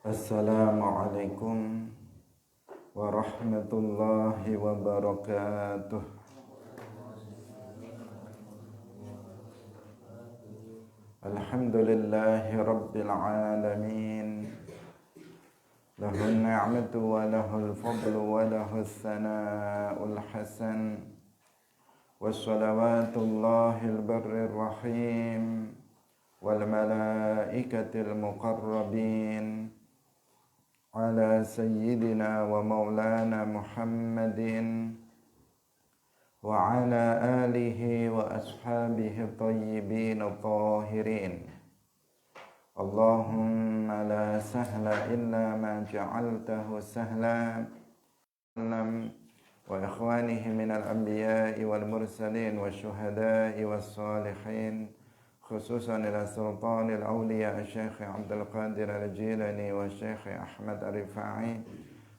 Assalamualaikum warahmatullahi wabarakatuh. Alhamdulillahi rabbil alamin. Lahun ni'matu wa lahul fadlu wa lahus sana'ul hasan. Wassalawatullahil barrir rahim wal malaikatil muqarrabin ala sayyidina wa maulana Muhammadin wa ala alihi wa ashabihi tayyibin tahirin. Allahumma la sahla illa ma ja'altahu sahla. Wa ikhwanihi minal anbiya'i wal mursalin wa syuhada'i was salihin, khususan ila sultanil awliya Syekh Abdul Qadir Al-Jilani wa Syekh Ahmad Ar-Rifa'i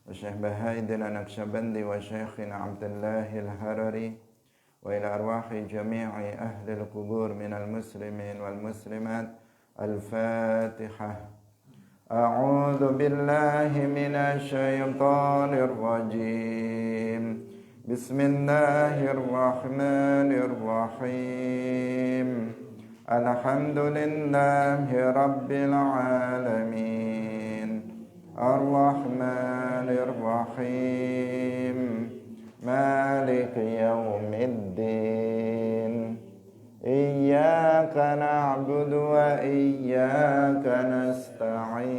wa Syekh Baha'iddin An-Naqsyabandi wa Syekhina Abdullah Al-Harari wa ila arwahi jami'i ahli al-qubur minal muslimin wal muslimat. Al-Fatihah. A'udzu billahi minasy syaithanir rajim. Bismillahirrahmanirrahim. Alhamdulillahi rabbil alamin. Ar-Rahmanir Rahim. Maliki yaumiddin. Iyyaka na'budu wa iyyaka nasta'in.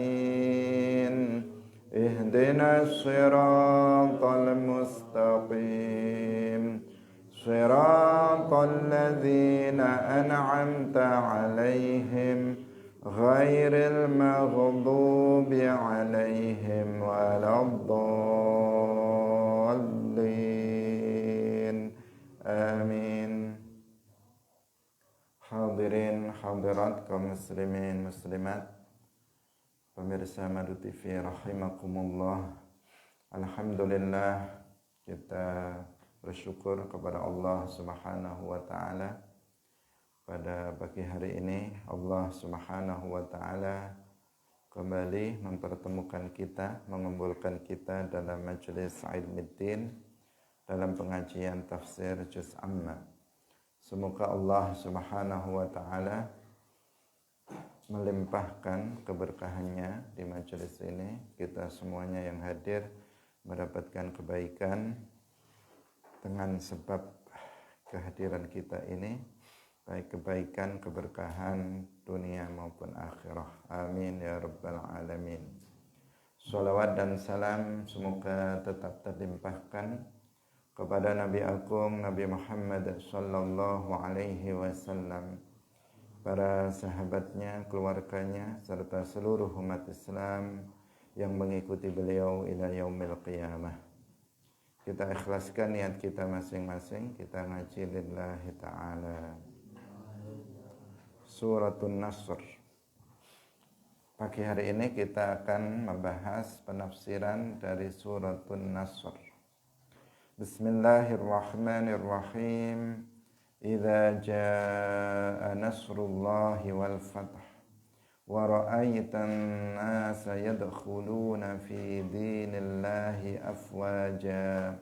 Ihdinas siratal mustaqim. Siratal ladzina an'amta 'alaihim ghairil maghdubi 'alaihim waladdallin. Amin. Hadirin hadirat kaum muslimin muslimat, pemirsa Madu TV rahimakumullah. Alhamdulillah, kita bersyukur kepada Allah Subhanahu wa taala. Pada pagi hari ini Allah Subhanahu wa taala kembali mempertemukan kita, mengumpulkan kita dalam majelis ilmiddin, dalam pengajian tafsir juz amma. Semoga Allah Subhanahu wa taala melimpahkan keberkahannya di majelis ini. Kita semuanya yang hadir mendapatkan kebaikan dengan sebab kehadiran kita ini, baik kebaikan, keberkahan dunia maupun akhirah. Amin ya rabbal alamin. Shalawat dan salam semoga tetap terlimpahkan kepada Nabi Agung Nabi Muhammad sallallahu alaihi wasallam, para sahabatnya, keluarganya, serta seluruh umat Islam yang mengikuti beliau ila yaumil qiyamah. Kita ikhlaskan niat kita masing-masing, kita ngaji lillahi ta'ala. Suratun Nasr. Pagi hari ini kita akan membahas penafsiran dari Suratun Nasr. Bismillahirrahmanirrahim. Idza jaa nasrullahi wal fath wa ra'aitan nasa yadkhuluna fi dinillahi afwaja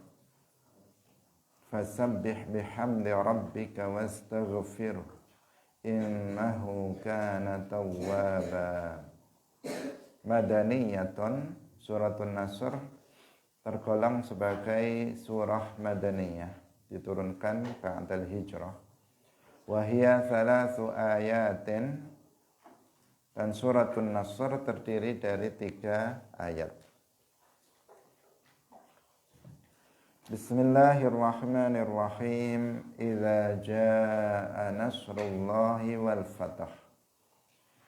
fasabbih bihamdi rabbika wastaghfirhu innahu kana tawwaba. Madaniyatun, Suratun Nasr tergolong sebagai surah madaniyah, diturunkan ba'dal hijrah. Wa hiya 3 ayatin, dan Suratun Nasr terdiri dari 3 ayat. Bismillahirrahmanirrahim. Idza jaa nasrullahi wal fath.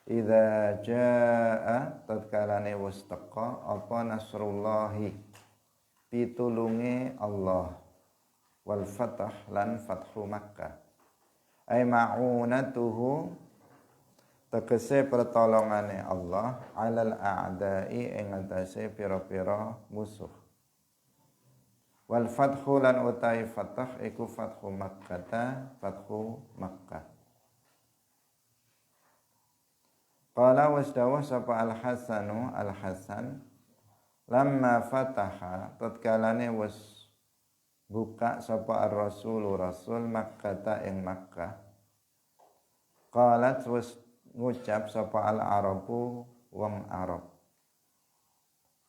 Idza jaa tatkalane wis teka apa nasrullahi, pitulunge Allah, wal fath lan fathu Makkah. Ai ma'unatuhu, tegese pertolongane Allah, alal a'da'i ing atase pira-pira musuh. Wal fathu lan utai fath iku fathu Makkah, fathu Makkah. Qala wasdawah sapa Al-Hasanu Al-Hasan lamma fataha tatkalane wis buka sapa ar-rasul rasul Makkah ing Makkah. Qalat wis ngucap sapa al-arabu wong Arab.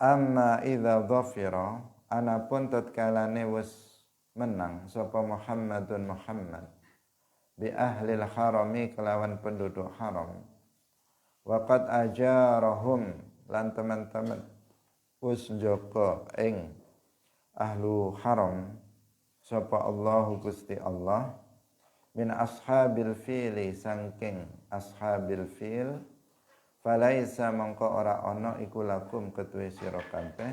Amma idza dhafira anapun tatkalane wis menang sapa Muhammadun Muhammad bi ahlil harami kelawan penduduk haram. Waqad ajarahum lan teman-teman wis njaga ing ahlu haram sapa Allahu Gusti Allah min ashabil fili sangking ashabil fil falaisa mongko ora ana iku lakum ketuwe sira kabeh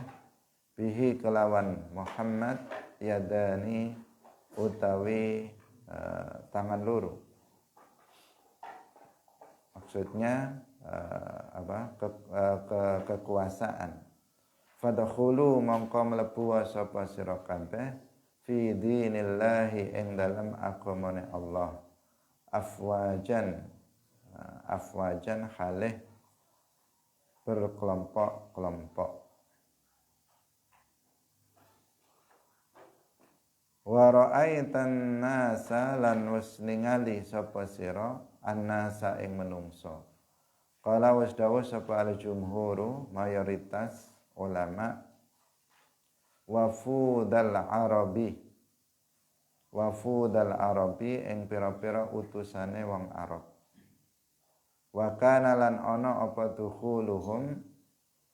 bihi kelawan Muhammad yadani utawi tangan loro. Maksudnya kekuasaan. Fadkhulu mongko mlebu sapa sira kabeh fi dinillahi ing dalam agamane Allah afwajan halih berkelompok-kelompok. Wa ra'aitan nasa lan wis ningali sapa sira annasa ing menungso. Qala wis dawuh sapa al-jumhuru mayoritas ulama wafudal arabi ing pira-pira utusane wong Arab. Wa kana lan ana apa dukhuluhum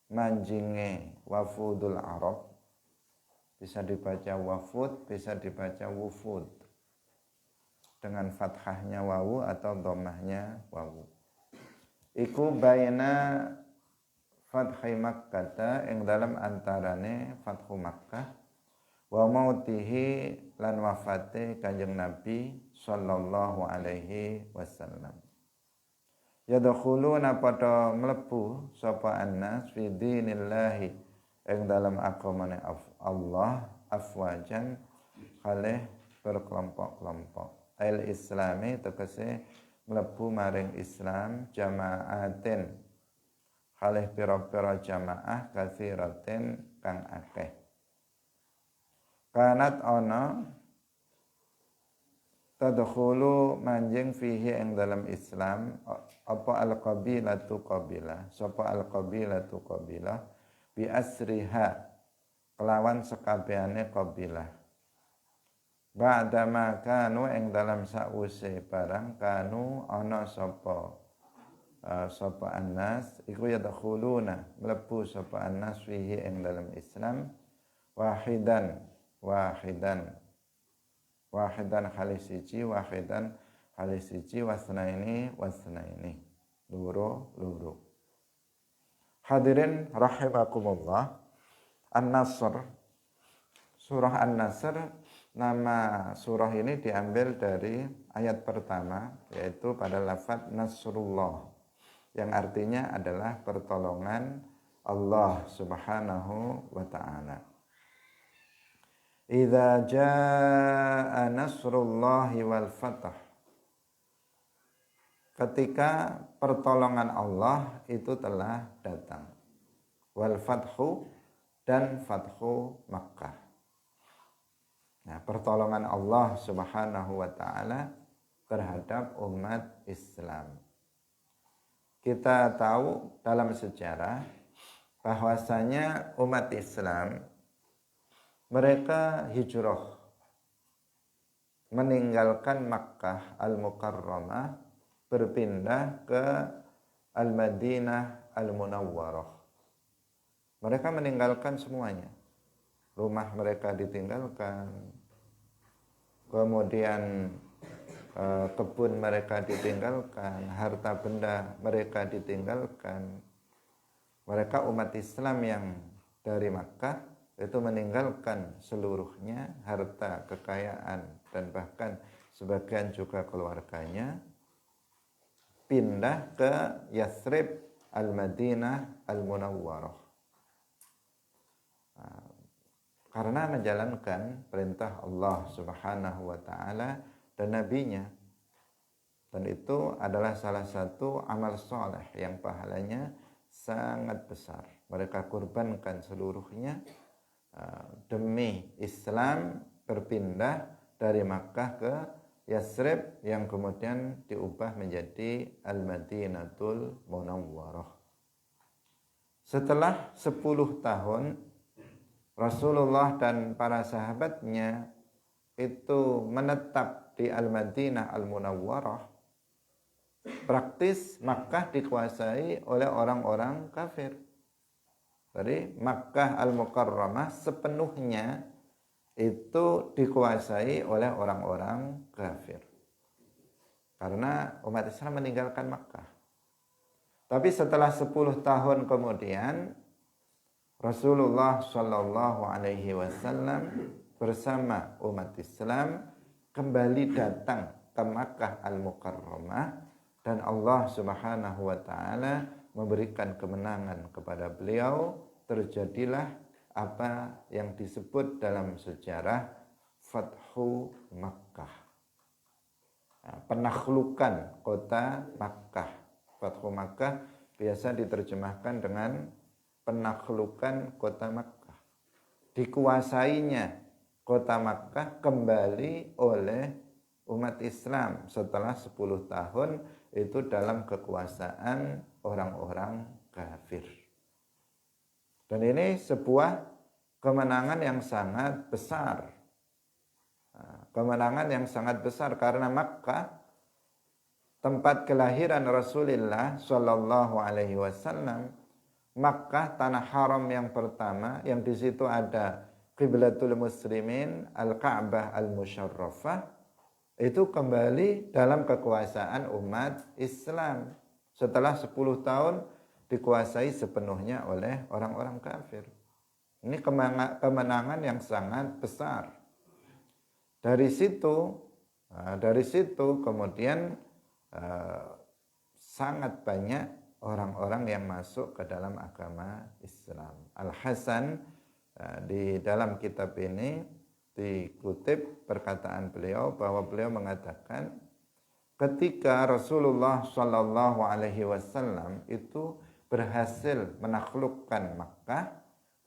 manjinge wafudul Arab, bisa dibaca wafud, bisa dibaca wufud dengan fathahnya wawu atau dhammahnya wawu. Iku baina fathi Makkah ing dalam antarane fathu Makkah wa mautihi lan wafate Kanjeng Nabi sallallahu alaihi wasallam. Yadkhuluna pada mlebu sapa annas fi dinillahi ing dalam agamane Allah afwajan kalih berkelompok-kelompok. Al-Islami tegese mlebu maring Islam jama'atin kalih pira-pira jamaah katsiratin kang akeh. Kanat ana tadkhulu manjing fihi ing dalam Islam apa al-qabilatu qabilah sapa al-qabilatu qabilah bi asriha kelawan sekabehane qabilah. Ba'da ma kanu ing dalam sause barang kanu ana sapa annas iku yadkhuluna mlebu sapa annas fihi ing dalam Islam wahidan khalis siji wasnaini loro hadirin rahimakumullah. An-Nasr, surah An-Nasr, nama surah ini diambil dari ayat pertama yaitu pada lafaz Nasrullah yang artinya adalah pertolongan Allah Subhanahu wa taala. Idza jaa nasrullahi wal fath. Ketika pertolongan Allah itu telah datang. Wal fathu dan fathu Makkah. Nah, pertolongan Allah Subhanahu wa taala terhadap umat Islam. Kita tahu dalam sejarah bahwasanya umat Islam mereka hijrah meninggalkan Makkah Al-Mukarramah berpindah ke Al-Madinah Al-Munawwarah. Mereka meninggalkan semuanya. Rumah mereka ditinggalkan. Kemudian kebun mereka ditinggalkan, harta benda mereka ditinggalkan. Mereka umat Islam yang dari Makkah itu meninggalkan seluruhnya, harta, kekayaan, dan bahkan sebagian juga keluarganya, pindah ke Yathrib Al-Madinah Al-Munawwarah. Karena menjalankan perintah Allah Subhanahu wa taala dan nabinya. Dan itu adalah salah satu amal soleh yang pahalanya sangat besar. Mereka kurbankan seluruhnya demi Islam, berpindah dari Makkah ke Yasrib yang kemudian diubah menjadi Al-Madinatul Munawwarah. Setelah 10 tahun Rasulullah dan para sahabatnya itu menetap di Al-Madinah Al-Munawwarah, praktis Makkah dikuasai oleh orang-orang kafir. Jadi Makkah Al-Mukarramah sepenuhnya itu dikuasai oleh orang-orang kafir. Karena umat Islam meninggalkan Makkah. Tapi setelah 10 tahun kemudian Rasulullah Shallallahu Alaihi Wasallam bersama umat Islam kembali datang ke Makkah Al-Mukarramah dan Allah Subhanahu wa taala memberikan kemenangan kepada beliau. Terjadilah apa yang disebut dalam sejarah Fathu Makkah, penakhlukan kota Makkah. Fathu Makkah biasa diterjemahkan dengan penakhlukan kota Makkah. Dikuasainya kota Makkah kembali oleh umat Islam setelah 10 tahun itu dalam kekuasaan orang-orang kafir. Dan ini sebuah kemenangan yang sangat besar. Kemenangan yang sangat besar karena Makkah tempat kelahiran Rasulullah Shallallahu Alaihi Wasallam. Makkah tanah haram yang pertama yang di situ ada Qiblatul Muslimin, Al-Ka'bah Al-Musyarrafah, itu kembali dalam kekuasaan umat Islam setelah 10 tahun dikuasai sepenuhnya oleh orang-orang kafir. Ini kemenangan yang sangat besar. Dari situ kemudian sangat banyak orang-orang yang masuk ke dalam agama Islam. Al-Hasan di dalam kitab ini dikutip perkataan beliau bahwa beliau mengatakan ketika Rasulullah Shallallahu Alaihi Wasallam itu berhasil menaklukkan Makkah,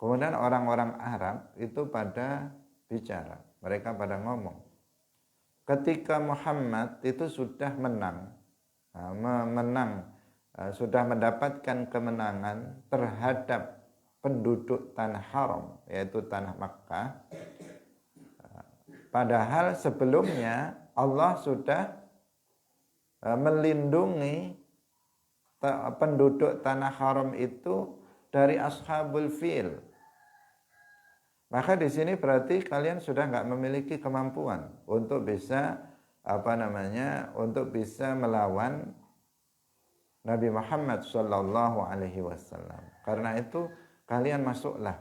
kemudian orang-orang Arab itu pada bicara, mereka pada ngomong, ketika Muhammad itu sudah sudah mendapatkan kemenangan terhadap penduduk tanah haram, yaitu tanah Makkah, padahal sebelumnya Allah sudah melindungi penduduk tanah haram itu dari ashabul fil. Maka di sini berarti kalian sudah nggak memiliki kemampuan untuk bisa untuk bisa melawan Nabi Muhammad Shallallahu Alaihi Wasallam. Karena itu kalian masuklah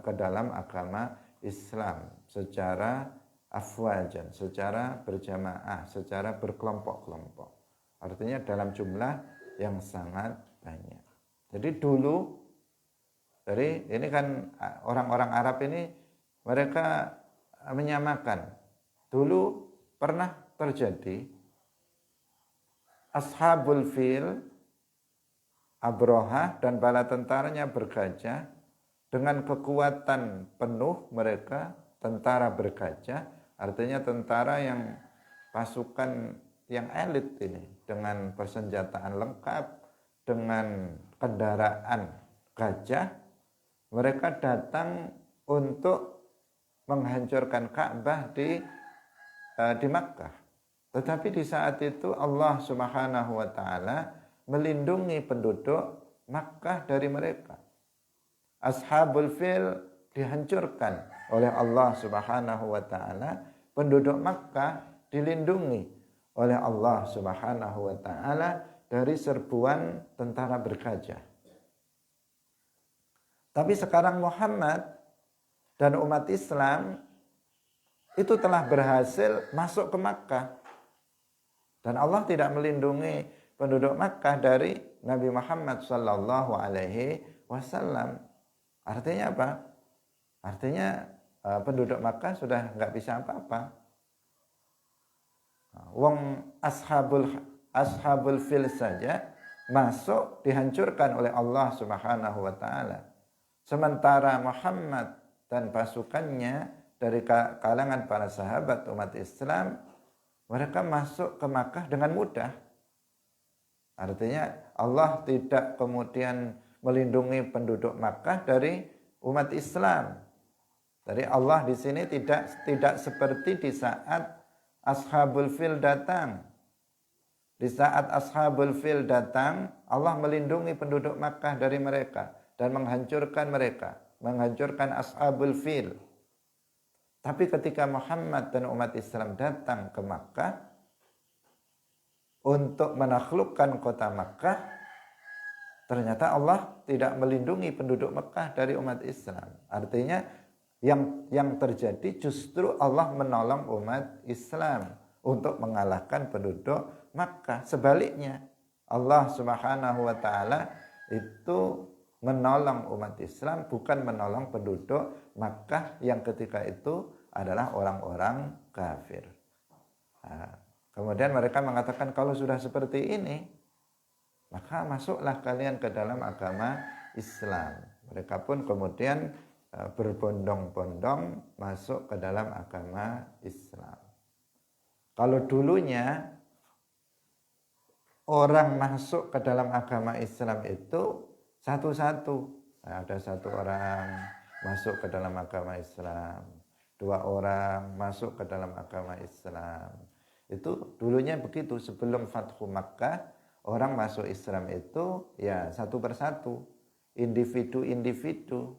ke dalam agama Islam secara afwajan, secara berjamaah, secara berkelompok-kelompok. Artinya dalam jumlah yang sangat banyak. Jadi ini kan orang-orang Arab ini mereka menyamakan. Dulu pernah terjadi ashabul fil, Abrahah dan bala tentaranya bergajah dengan kekuatan penuh mereka tentara bergajah, artinya tentara yang pasukan yang elit ini dengan persenjataan lengkap, dengan kendaraan gajah, mereka datang untuk menghancurkan Ka'bah di Makkah. Tetapi di saat itu Allah Subhanahu wa taala melindungi penduduk Makkah dari mereka. Ashabul fil dihancurkan oleh Allah Subhanahu wa taala, penduduk Makkah dilindungi oleh Allah Subhanahu wa taala dari serbuan tentara bergajah. Tapi sekarang Muhammad dan umat Islam itu telah berhasil masuk ke Makkah. Dan Allah tidak melindungi penduduk Makkah dari Nabi Muhammad sallallahu alaihi wasallam. Artinya apa? Artinya penduduk Makkah sudah nggak bisa apa-apa. Wong ashabul Ashabul Fil saja masuk dihancurkan oleh Allah Subhanahu wa taala. Sementara Muhammad dan pasukannya dari kalangan para sahabat umat Islam, mereka masuk ke Makkah dengan mudah. Artinya Allah tidak kemudian melindungi penduduk Makkah dari umat Islam. Jadi Allah di sini tidak seperti di saat Ashabul Fil datang. Di saat Ashabul Fil datang, Allah melindungi penduduk Makkah dari mereka dan menghancurkan mereka, menghancurkan Ashabul Fil. Tapi ketika Muhammad dan umat Islam datang ke Makkah untuk menaklukkan kota Makkah, ternyata Allah tidak melindungi penduduk Makkah dari umat Islam. Artinya yang terjadi justru Allah menolong umat Islam untuk mengalahkan penduduk Makkah. Sebaliknya, Allah Subhanahu wa taala itu menolong umat Islam, bukan menolong penduduk Makkah yang ketika itu adalah orang-orang kafir. Nah, kemudian mereka mengatakan kalau sudah seperti ini, maka masuklah kalian ke dalam agama Islam. Mereka pun kemudian berbondong-bondong masuk ke dalam agama Islam. Kalau dulunya orang masuk ke dalam agama Islam itu satu-satu. Nah, ada satu orang masuk ke dalam agama Islam, 2 orang masuk ke dalam agama Islam. Itu dulunya begitu, sebelum Fathu Makkah, orang masuk Islam itu ya satu persatu, individu-individu,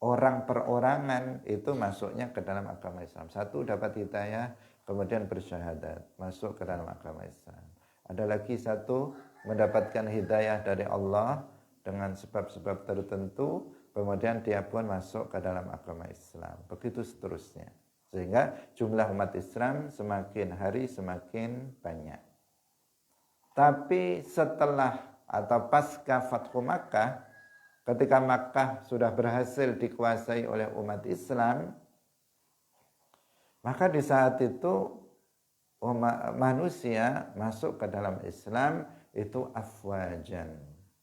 orang perorangan itu masuknya ke dalam agama Islam. Satu dapat hidayah, kemudian bersyahadat, masuk ke dalam agama Islam. Ada lagi satu mendapatkan hidayah dari Allah dengan sebab-sebab tertentu, kemudian dia pun masuk ke dalam agama Islam. Begitu seterusnya. Sehingga jumlah umat Islam semakin hari semakin banyak. Tapi setelah atau pasca Fathu Makkah, ketika Makkah sudah berhasil dikuasai oleh umat Islam, maka di saat itu manusia masuk ke dalam Islam itu afwajan.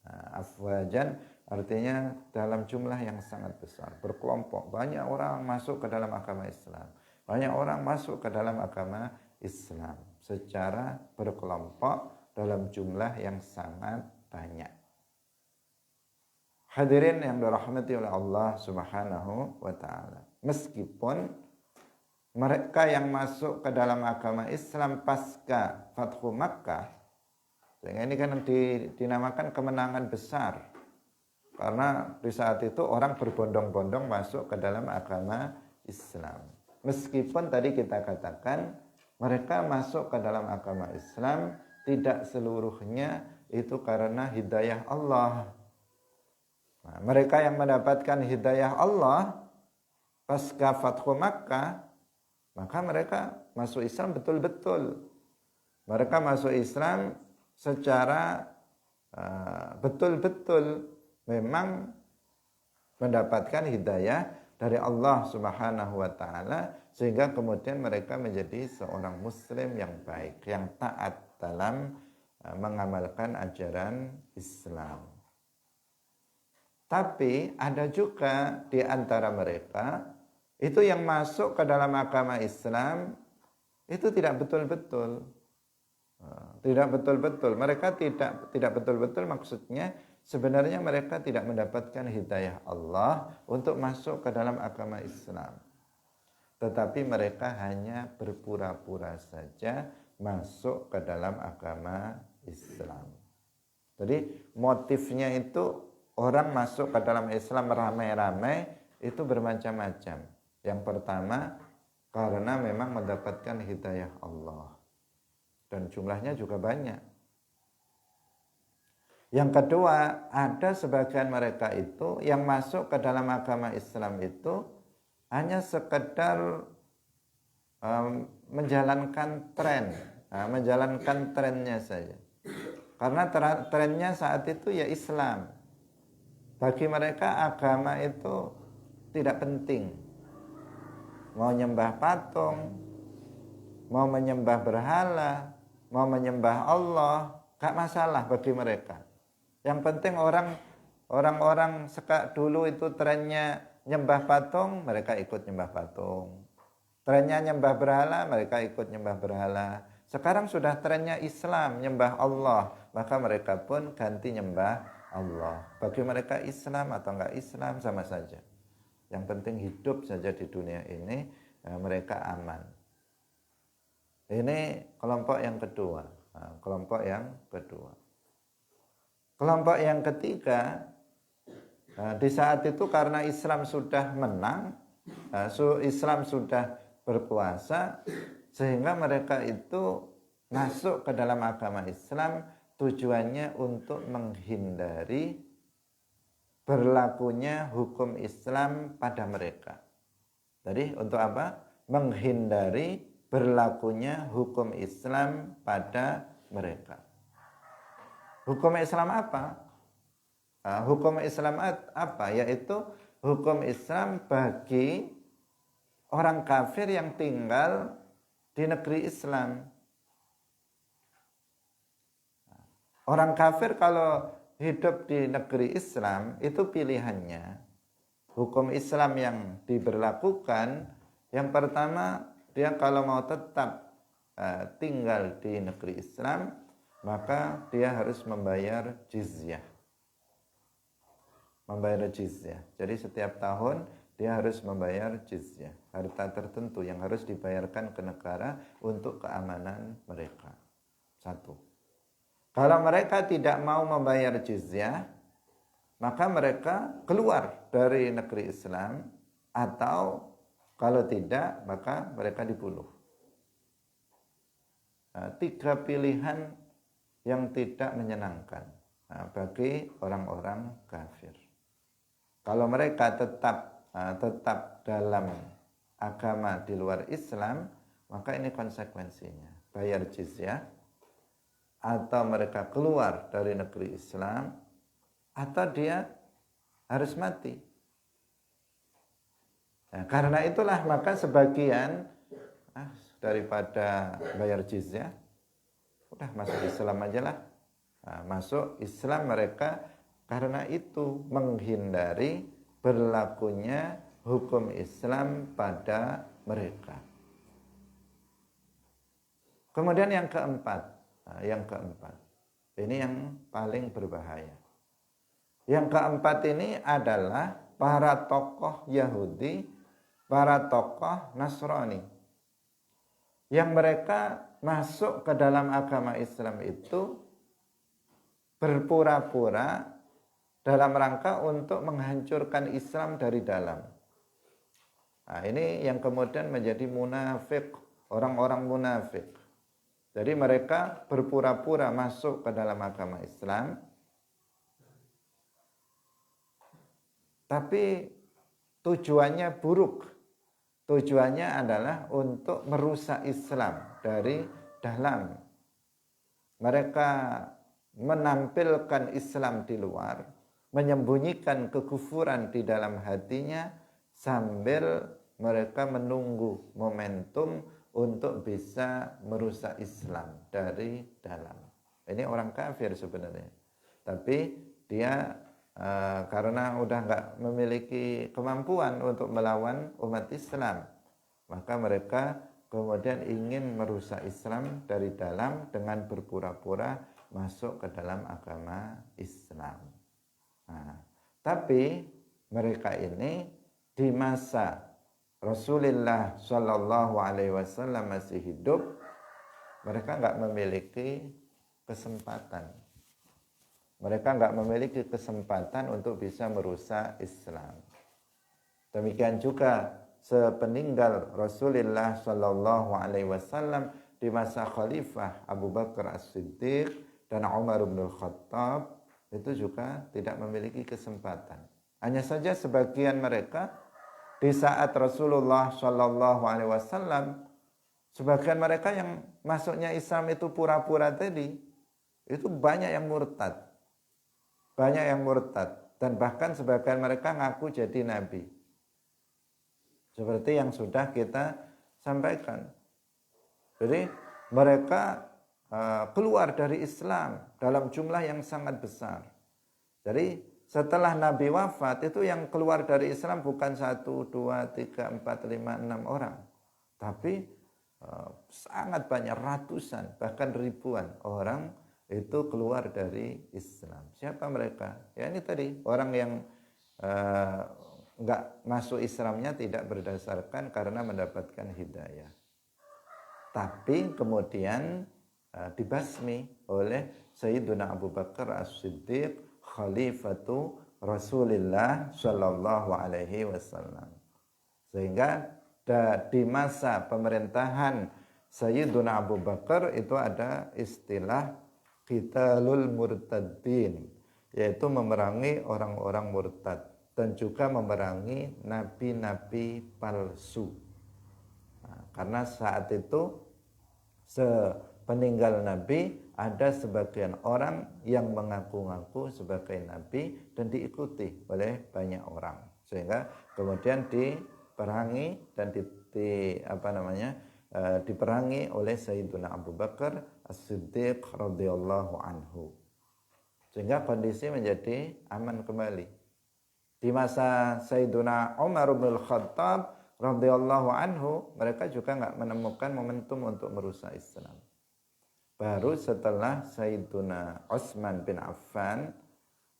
Nah, afwajan artinya dalam jumlah yang sangat besar, berkelompok. Banyak orang masuk ke dalam agama Islam. Banyak orang masuk ke dalam agama Islam secara berkelompok dalam jumlah yang sangat banyak. Hadirin yang dirahmati oleh Allah Subhanahu wa taala. Meskipun mereka yang masuk ke dalam agama Islam pasca Fathu Makkah, sehingga ini kan dinamakan kemenangan besar. Karena di saat itu orang berbondong-bondong masuk ke dalam agama Islam. Meskipun tadi kita katakan mereka masuk ke dalam agama Islam tidak seluruhnya itu karena hidayah Allah. Nah, mereka yang mendapatkan hidayah Allah pasca Fathu Makkah, maka mereka masuk Islam betul-betul. Mereka masuk Islam secara betul-betul memang mendapatkan hidayah dari Allah Subhanahu wa taala, sehingga kemudian mereka menjadi seorang muslim yang baik, yang taat dalam mengamalkan ajaran Islam. Tapi ada juga di antara mereka itu yang masuk ke dalam agama Islam itu tidak betul-betul. Tidak betul-betul. Mereka tidak betul-betul, maksudnya sebenarnya mereka tidak mendapatkan hidayah Allah untuk masuk ke dalam agama Islam. Tetapi mereka hanya berpura-pura saja masuk ke dalam agama Islam. Jadi motifnya itu orang masuk ke dalam Islam ramai-ramai itu bermacam-macam. Yang pertama, karena memang mendapatkan hidayah Allah. Dan jumlahnya juga banyak. Yang kedua, ada sebagian mereka itu yang masuk ke dalam agama Islam itu hanya sekedar menjalankan tren. Menjalankan trennya saja. Karena trennya saat itu ya Islam. Bagi mereka agama itu tidak penting. Mau nyembah patung, mau menyembah berhala, mau menyembah Allah, gak masalah bagi mereka. Yang penting orang-orang dulu itu trennya nyembah patung, mereka ikut nyembah patung. Trennya nyembah berhala, mereka ikut nyembah berhala. Sekarang sudah trennya Islam, nyembah Allah, maka mereka pun ganti nyembah Allah. Bagi mereka Islam atau enggak Islam sama saja. Yang penting hidup saja di dunia ini, mereka aman. Ini kelompok yang kedua. Kelompok yang kedua. Kelompok yang ketiga, di saat itu karena Islam sudah menang, Islam sudah berkuasa, sehingga mereka itu masuk ke dalam agama Islam tujuannya untuk menghindari berlakunya hukum Islam pada mereka. Jadi untuk apa? Menghindari berlakunya hukum Islam pada mereka. Hukum Islam apa? Hukum Islam apa? Yaitu hukum Islam bagi orang kafir yang tinggal di negeri Islam. Orang kafir kalau hidup di negeri Islam itu pilihannya. Hukum Islam yang diberlakukan, yang pertama dia kalau mau tetap tinggal di negeri Islam, maka dia harus membayar jizyah. Membayar jizyah. Jadi setiap tahun dia harus membayar jizyah, harta tertentu yang harus dibayarkan ke negara untuk keamanan mereka. Satu. Kalau mereka tidak mau membayar jizyah, maka mereka keluar dari negeri Islam, atau kalau tidak, maka mereka dibunuh. Tiga pilihan yang tidak menyenangkan bagi orang-orang kafir. Kalau mereka tetap dalam agama di luar Islam, maka ini konsekuensinya. Bayar jizyah, atau mereka keluar dari negeri Islam, atau dia harus mati. Nah, karena itulah maka sebagian daripada bayar jizyah, udah masuk Islam aja lah. Masuk Islam mereka karena itu menghindari berlakunya hukum Islam pada mereka. Kemudian yang keempat, ini yang paling berbahaya. Yang keempat ini adalah para tokoh Yahudi, para tokoh Nasrani, yang mereka masuk ke dalam agama Islam itu berpura-pura dalam rangka untuk menghancurkan Islam dari dalam. Nah, ini yang kemudian menjadi munafik, orang-orang munafik. Jadi mereka berpura-pura masuk ke dalam agama Islam, tapi tujuannya buruk. Tujuannya adalah untuk merusak Islam dari dalam. Mereka menampilkan Islam di luar, menyembunyikan kekufuran di dalam hatinya, sambil mereka menunggu momentum untuk bisa merusak Islam dari dalam. Ini orang kafir sebenarnya, tapi dia karena udah nggak memiliki kemampuan untuk melawan umat Islam, maka mereka kemudian ingin merusak Islam dari dalam dengan berpura-pura masuk ke dalam agama Islam. Nah, tapi mereka ini di masa Rasulullah Shallallahu Alaihi Wasallam masih hidup, mereka nggak memiliki kesempatan. Mereka nggak memiliki kesempatan untuk bisa merusak Islam. Demikian juga sepeninggal Rasulullah Shallallahu Alaihi Wasallam di masa Khalifah Abu Bakar As-Siddiq dan Umar bin Khattab, itu juga tidak memiliki kesempatan. Hanya saja sebagian mereka di saat Rasulullah Shallallahu Alaihi Wasallam, sebagian mereka yang masuknya Islam itu pura-pura tadi, itu banyak yang murtad. Banyak yang murtad, dan bahkan sebagian mereka ngaku jadi nabi. Seperti yang sudah kita sampaikan. Jadi mereka keluar dari Islam dalam jumlah yang sangat besar. Jadi setelah Nabi wafat itu yang keluar dari Islam bukan 1, 2, 3, 4, 5, 6 orang. Tapi sangat banyak, ratusan bahkan ribuan orang itu keluar dari Islam. Siapa mereka? Ya ini tadi orang yang enggak masuk Islamnya tidak berdasarkan karena mendapatkan hidayah. Tapi kemudian dibasmi oleh Sayyiduna Abu Bakar As-Siddiq Khalifatu Rasulullah Shallallahu Alaihi Wasallam. Sehingga di masa pemerintahan Sayyiduna Abu Bakar itu ada istilah qitalul murtadin, yaitu memerangi orang-orang murtad dan juga memerangi nabi-nabi palsu. Nah, karena saat itu sepeninggal Nabi ada sebagian orang yang mengaku-ngaku sebagai Nabi dan diikuti oleh banyak orang, sehingga kemudian diperangi dan diperangi oleh Sayyiduna Abu Bakar As-Siddiq radhiyallahu anhu, sehingga kondisi menjadi aman kembali. Di masa Sayyiduna Umar bin Khattab radhiyallahu anhu, mereka juga nggak menemukan momentum untuk merusak Islam. Baru setelah Sayyiduna Utsman bin Affan,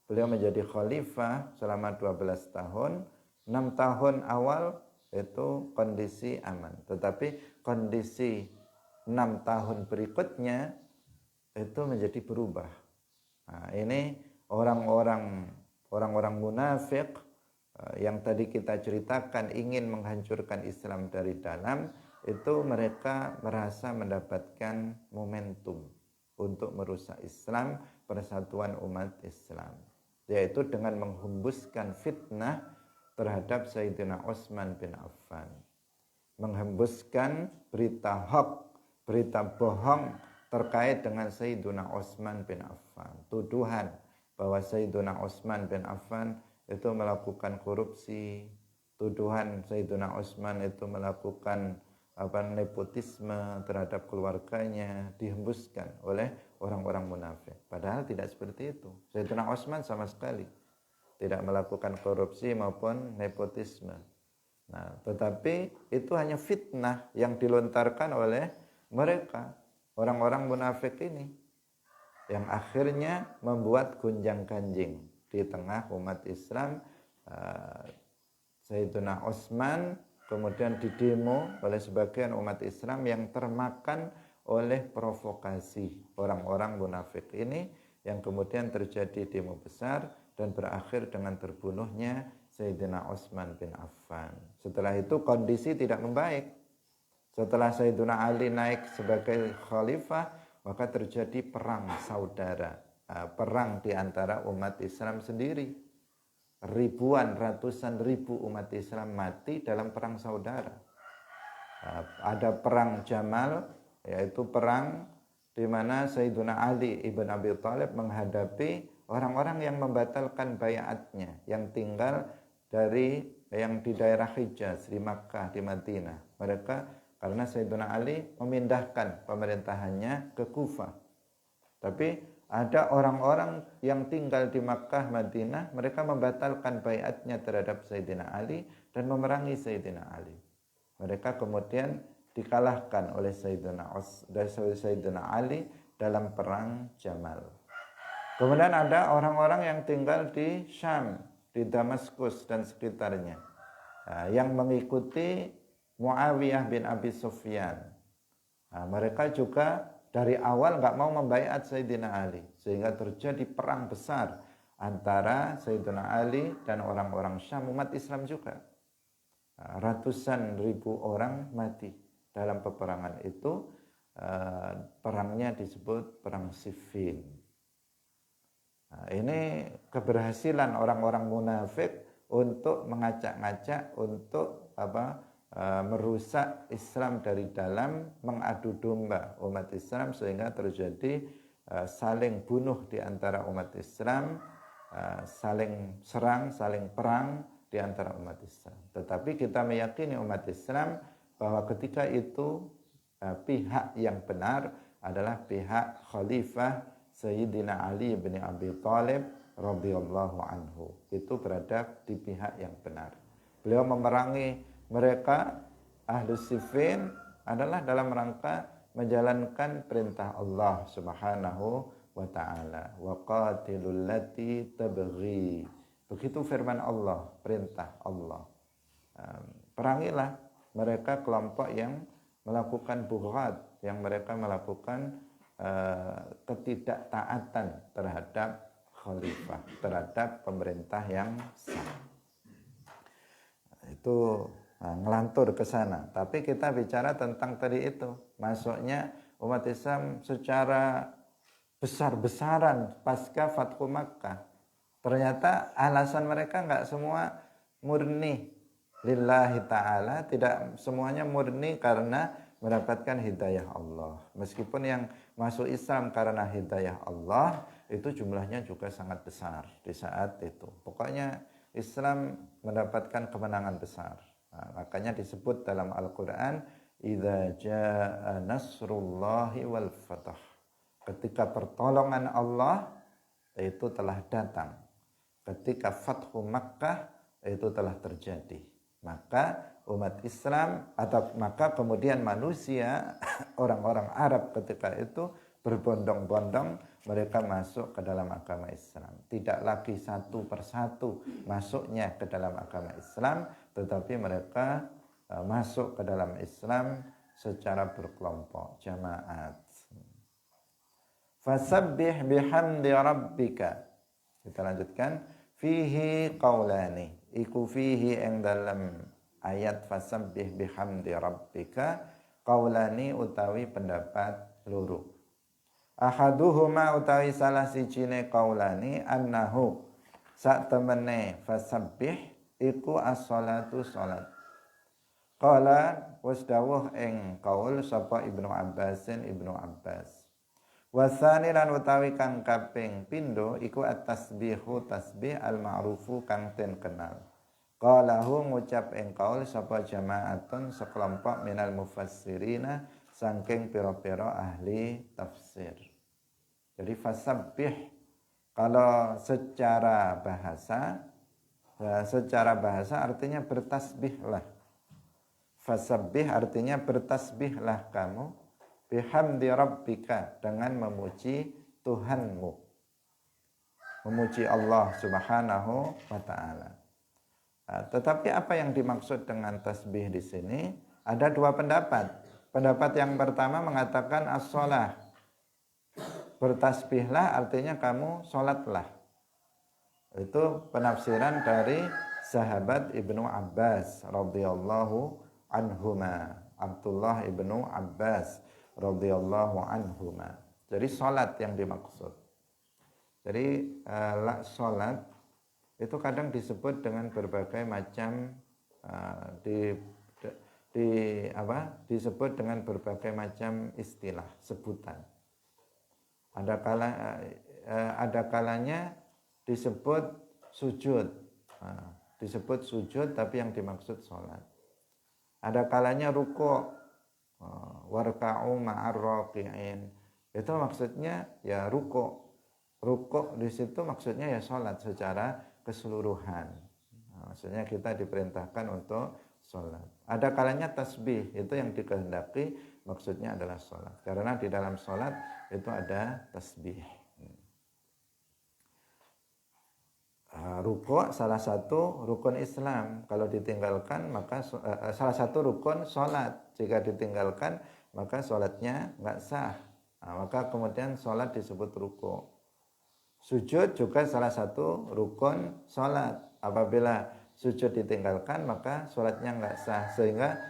beliau menjadi khalifah selama 12 tahun, 6 tahun awal itu kondisi aman. Tetapi kondisi 6 tahun berikutnya itu menjadi berubah. Nah, ini orang-orang munafik yang tadi kita ceritakan ingin menghancurkan Islam dari dalam, itu mereka merasa mendapatkan momentum untuk merusak Islam, persatuan umat Islam, yaitu dengan menghembuskan fitnah terhadap Sayyidina Utsman bin Affan, menghembuskan berita hoax, berita bohong terkait dengan Sayyidina Utsman bin Affan, tuduhan bahwa Sayyidina Utsman bin Affan itu melakukan korupsi, tuduhan Sayyidina Utsman itu melakukan nepotisme terhadap keluarganya, dihembuskan oleh orang-orang munafik. Padahal tidak seperti itu. Sayyidina Utsman sama sekali tidak melakukan korupsi maupun nepotisme. Nah, tetapi itu hanya fitnah yang dilontarkan oleh mereka, orang-orang munafik ini, yang akhirnya membuat gonjang-ganjing di tengah umat Islam. Sayyidina Utsman kemudian didemo oleh sebagian umat Islam yang termakan oleh provokasi orang-orang munafik ini, yang kemudian terjadi demo besar dan berakhir dengan terbunuhnya Sayyidina Utsman bin Affan. Setelah itu kondisi tidak membaik. Setelah Sayyidina Ali naik sebagai khalifah, maka terjadi perang saudara, perang di antara umat Islam sendiri. Ribuan, ratusan ribu umat Islam mati dalam perang saudara. Ada perang Jamal, yaitu perang di mana Sayyidina Ali ibn Abi Thalib menghadapi orang-orang yang membatalkan baiatnya, yang tinggal yang di daerah Hijaz, di Makkah, di Madinah. Mereka karena Sayyidina Ali memindahkan pemerintahannya ke Kufah. Tapi ada orang-orang yang tinggal di Makkah, Madinah, mereka membatalkan baiatnya terhadap Sayyidina Ali dan memerangi Sayyidina Ali. Mereka kemudian dikalahkan oleh Sayyidina Ali dalam perang Jamal. Kemudian ada orang-orang yang tinggal di Syam, di Damaskus dan sekitarnya, yang mengikuti Muawiyah bin Abi Sufyan. Mereka juga dari awal nggak mau membaiat Sayyidina Ali, sehingga terjadi perang besar antara Sayyidina Ali dan orang-orang Syam, umat Islam juga. Ratusan ribu orang mati dalam peperangan itu. Perangnya disebut perang Siffin. Ini keberhasilan orang-orang munafik untuk mengacak-ngacak, untuk merusak Islam dari dalam, mengadu domba umat Islam, sehingga terjadi saling bunuh di antara umat Islam, saling serang, saling perang di antara umat Islam. Tetapi kita meyakini umat Islam bahwa ketika itu pihak yang benar adalah pihak Khalifah Sayyidina Ali bin Abi Thalib radhiyallahu anhu. Itu berada di pihak yang benar. Beliau memerangi mereka Ahlus Siffin adalah dalam rangka menjalankan perintah Allah Subhanahu wa ta'ala. Wa qatilul lati tabghi. Begitu firman Allah, perintah Allah. Perangilah mereka kelompok yang melakukan bughat, yang mereka melakukan ketidaktaatan terhadap khalifah, terhadap pemerintah yang sah. Itu ngelantur ke sana. Tapi kita bicara tentang tadi itu, masuknya umat Islam secara besar-besaran pasca Fathu Makkah. Ternyata alasan mereka enggak semua murni lillahi ta'ala, tidak semuanya murni karena mendapatkan hidayah Allah. Meskipun yang masuk Islam karena hidayah Allah, itu jumlahnya juga sangat besar di saat itu. Pokoknya Islam mendapatkan kemenangan besar. Nah, makanya disebut dalam Al-Quran, idza jaa nasrullahi wal fath. Ketika pertolongan Allah itu telah datang. Ketika Fathu Makkah itu telah terjadi. Maka umat Islam atau maka kemudian manusia orang-orang Arab ketika itu berbondong-bondong mereka masuk ke dalam agama Islam. Tidak lagi satu persatu masuknya ke dalam agama Islam, tetapi mereka masuk ke dalam Islam secara berkelompok, jamaat. Fasabbih bihamdi rabbika. Kita lanjutkan. Fihi qaulani. Iku fihi yang dalam ayat fasabbih bihamdi rabbika qaulani utawi pendapat loro. Ahaduhuma utawi salah sijine qaulani annahu sak temene fasabbih iku as-shalatu salat. Qala wis dawuh ing qaul sapa Ibnu Abbasin Ibnu Abbas. Wasani lan utawi kang kaping pindho iku at-tasbihu tasbih al-ma'rufu kang ten kenal. Qalahu ngucap ing qaul sapa jama'atun sekelompok minal mufassirina saking pira-pira ahli tafsir. Jadi fasabbih kalau secara bahasa artinya bertasbihlah. Fasabbih artinya bertasbihlah kamu bihamdi rabbika dengan memuji Tuhanmu. Memuji Allah Subhanahu wa taala. Tetapi apa yang dimaksud dengan tasbih di sini? Ada dua pendapat. Pendapat yang pertama mengatakan as-shalah. Bertasbihlah artinya kamu sholatlah. Itu penafsiran dari sahabat Ibnu Abbas radhiyallahu anhuma. Abdullah Ibnu Abbas radhiyallahu anhuma. Jadi sholat yang dimaksud. Jadi sholat itu kadang disebut dengan berbagai macam disebut dengan berbagai macam istilah sebutan. Ada kalanya disebut sujud, disebut sujud tapi yang dimaksud sholat. Ada kalanya ruku', warka'u ma'ar raqi'in. Itu maksudnya ya ruku'. Ruku' di situ maksudnya ya sholat secara keseluruhan. Maksudnya kita diperintahkan untuk sholat. Ada kalanya tasbih, itu yang dikehendaki maksudnya adalah sholat. Karena di dalam sholat itu ada tasbih. Ruku' salah satu rukun Islam. Kalau ditinggalkan maka salah satu rukun sholat. Jika ditinggalkan maka sholatnya nggak sah. Maka kemudian sholat disebut ruku'. Sujud juga salah satu rukun sholat. Apabila sujud ditinggalkan maka sholatnya nggak sah. Sehingga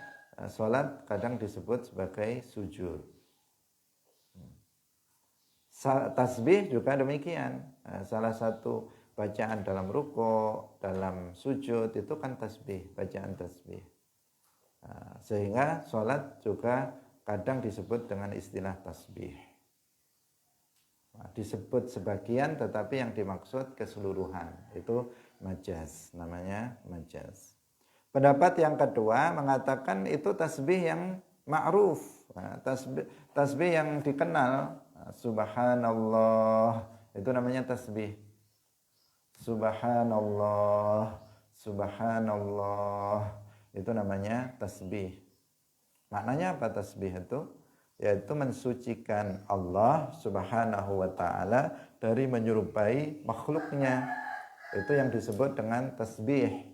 sholat kadang disebut sebagai sujud. Tasbih juga demikian. Salah satu bacaan dalam ruku', dalam sujud itu kan tasbih, bacaan tasbih. Sehingga sholat juga kadang disebut dengan istilah tasbih. Disebut sebagian tetapi yang dimaksud keseluruhan. Itu majaz, namanya majaz. Pendapat yang kedua mengatakan itu tasbih yang ma'ruf. tasbih yang dikenal, subhanallah, itu namanya tasbih. Subhanallah, subhanallah, itu namanya tasbih. Maknanya apa tasbih itu? Yaitu mensucikan Allah subhanahu wa ta'ala dari menyerupai makhluknya. Itu yang disebut dengan tasbih.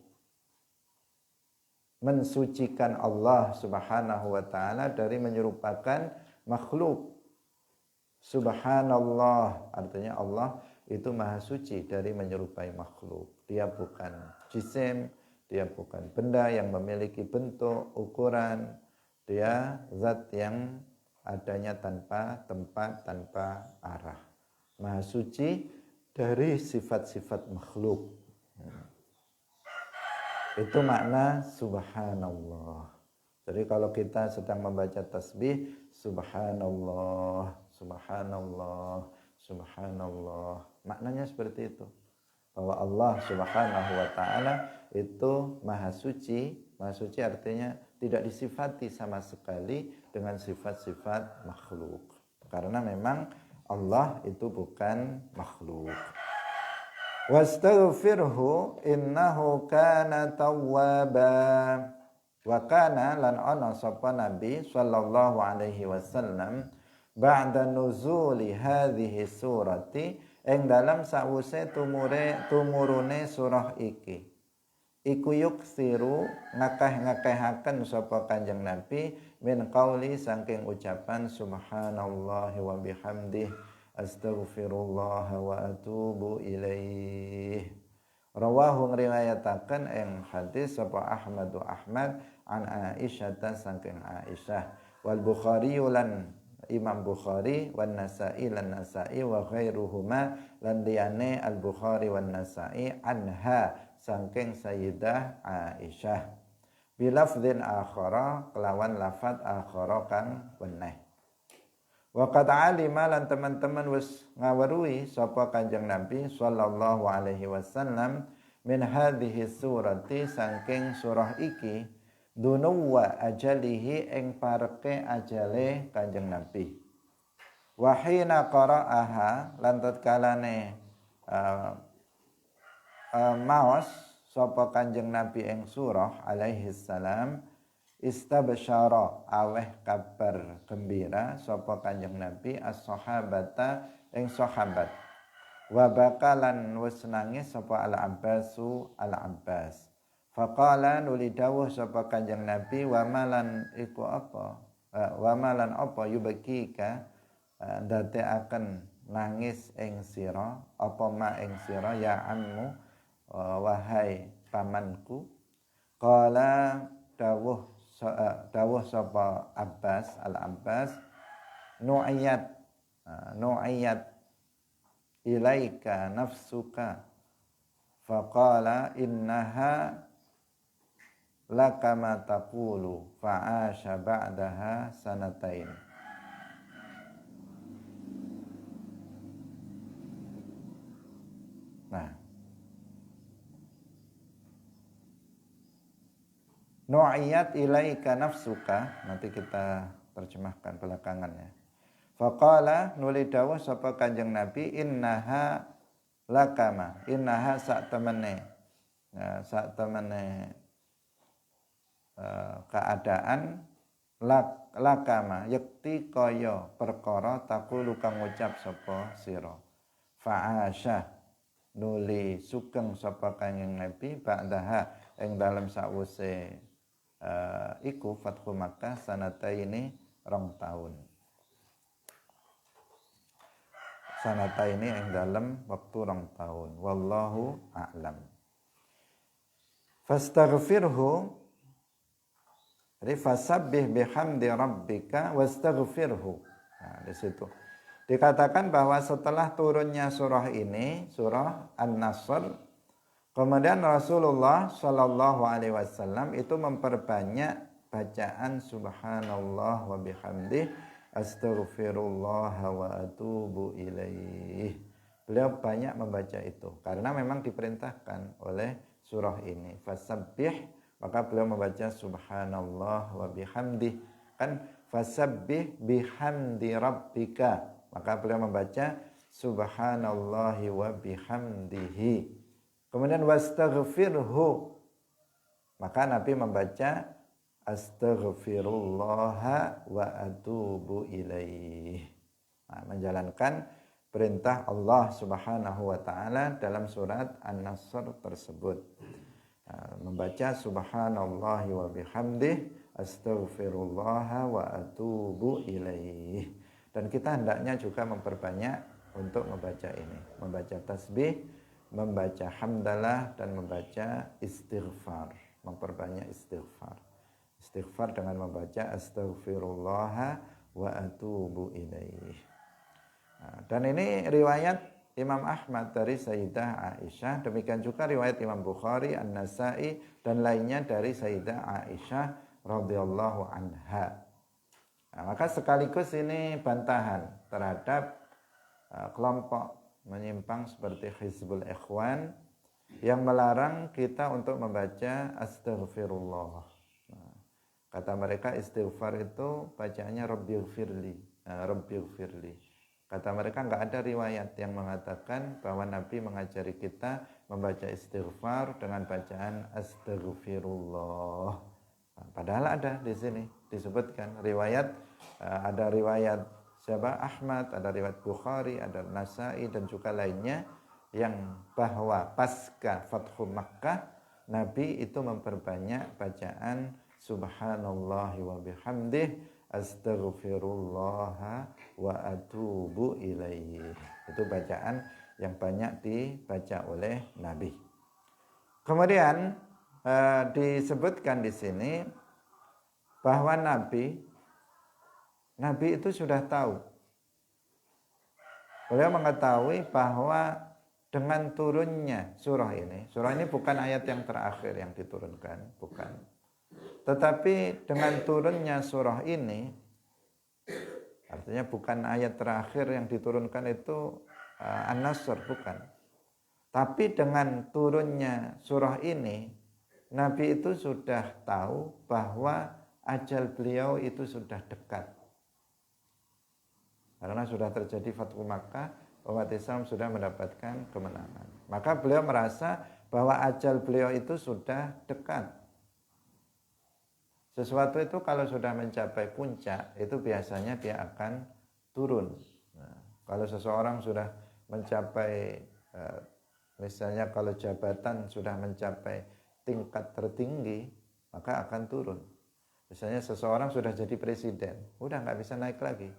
Mensucikan Allah subhanahu wa ta'ala dari menyerupakan makhluk. Subhanallah, artinya Allah itu maha suci dari menyerupai makhluk. Dia bukan jisim, dia bukan benda yang memiliki bentuk, ukuran. Dia zat yang adanya tanpa tempat, tanpa arah. Maha suci dari sifat-sifat makhluk. Itu makna subhanallah. Jadi kalau kita sedang membaca tasbih, subhanallah, subhanallah, subhanallah. Maknanya seperti itu. Bahwa Allah subhanahu wa ta'ala itu maha suci. Maha suci artinya tidak disifati sama sekali dengan sifat-sifat makhluk. Karena memang Allah itu bukan makhluk. Wastaghfirhu innahu kana tawwaba. Wa kana lan ana sapa Nabi sallallahu alaihi wasallam ba'da nuzuli hadhihi surati ing dalam sawise tumurune surah iki iku yuksiru ngakeh-ngakehaken sapa Kanjeng Nabi min qauli saking ucapan subhanallahi wa bihamdih astaghfirullah wa atubu ilaih. Rawahu ngriwayataken ing hadis sapa Ahmad an Aisyah saking Aisyah wal Bukhari lan Imam Bukhari wan Nasa'i lan Nasa'i wa ghairuhuma lan liyane Al Bukhari wan Nasa'i anha saking Sayyidah Aisyah bilafdhin akhara kelawan lafadz akhara kang weneh. Wa qad alima lan teman-teman wis ngaweruhi sapa Kanjeng Nabi sallallahu alaihi wasallam min hadhihi surati saking surah iki dunuwa ajalihi ing pareke ajale Kanjeng Nabi. Wa hina qara'aha lan tatkalane maos sapa Kanjeng Nabi ing surah alaihi salam istabsyara aweh kabar gembira sapa Kanjeng Nabi as-sahabata ing sahabat wa bakalan wis nangis sapa al-Abbasu al-Abbas faqala nuli dawuh sapa Kanjeng Nabi wa malan iku apa wa malan apa yubakika ndadekaken nangis ing sira apa ma ing sira ya ammu wahai pamanku qala dawuh sapa Abbas al-Abbas nu'iyat ilaika nafsuka faqala innaha laka ma taqulu fa'asha ba'daha sanatain. Nah, nu'iyat ilaika nafsuka, nanti kita terjemahkan belakangannya. Faqala nuli dawuh sapa Kanjeng Nabi innaha lakama, innaha sak temene keadaan lakama yakti kaya perkara takulu kang ngucap sapa sira. Fa'asha nuli sugeng sapa Kanjeng Nabi ba'daha ing dalem sawise iku Fathu Makkah sanataini 2 tahun. Sanataini ing dalem waktu 2 tahun. Wallahu a'lam. Fastaghfirhu fasabbih bihamdi rabbika wastaghfirhu. Nah, di situ dikatakan bahwa setelah turunnya surah ini, surah An-Nasr, kemudian Rasulullah Shallallahu Alaihi Wasallam itu memperbanyak bacaan Subhanallah wa bihamdih astaghfirullah wa atubu ilaih. Beliau banyak membaca itu karena memang diperintahkan oleh surah ini. Fasabbih, maka beliau membaca Subhanallah wa bihamdih. Kan fasabbih bihamdi rabbika. Maka beliau membaca subhanallahi wa bihamdihi. Kemudian wastaghfirhu. Maka Nabi membaca astaghfirullah wa atubu ilaih. Nah, menjalankan perintah Allah Subhanahu wa taala dalam surat An-Nasr tersebut. Membaca subhanallahi wa bihamdih astaghfirullah wa atubu ilaih. Dan kita hendaknya juga memperbanyak untuk membaca ini, membaca tasbih, membaca hamdalah, dan membaca istighfar, memperbanyak istighfar. Istighfar dengan membaca astaghfirullah wa atubu ilaih. Dan ini riwayat Imam Ahmad dari Sayyidah Aisyah, demikian juga riwayat Imam Bukhari, An-Nasai, dan lainnya dari Sayyidah Aisyah radhiyallahu anha. Maka sekaligus ini bantahan terhadap kelompok menyimpang seperti Hizbul Ikhwan yang melarang kita untuk membaca astaghfirullah. Kata mereka istighfar itu bacaannya Rabbighfirli, Rabbighfirli. Kata mereka enggak ada riwayat yang mengatakan bahwa Nabi mengajari kita membaca istighfar dengan bacaan astaghfirullah. Padahal ada di sini disebutkan riwayat, ada riwayat siapa Ahmad, ada riwayat Bukhari, ada Nasai, dan juga lainnya yang bahwa pasca Fathu Makkah Nabi itu memperbanyak bacaan subhanallahi wa bihamdih astaghfirullah wa atubu ilaihi. Itu bacaan yang banyak dibaca oleh Nabi. Kemudian disebutkan di sini bahwa Nabi itu sudah tahu. Beliau mengetahui bahwa dengan turunnya surah ini bukan ayat yang terakhir yang diturunkan, bukan. Tetapi dengan turunnya surah ini, artinya bukan ayat terakhir yang diturunkan itu An-Nasr, bukan. Tapi dengan turunnya surah ini, Nabi itu sudah tahu bahwa ajal beliau itu sudah dekat. Karena sudah terjadi Fathu Makkah, umat Islam sudah mendapatkan kemenangan. Maka beliau merasa bahwa ajal beliau itu sudah dekat. Sesuatu itu kalau sudah mencapai puncak, itu biasanya dia akan turun. Nah, kalau seseorang sudah mencapai, misalnya kalau jabatan sudah mencapai tingkat tertinggi, maka akan turun. Misalnya seseorang sudah jadi presiden, udah nggak bisa naik lagi.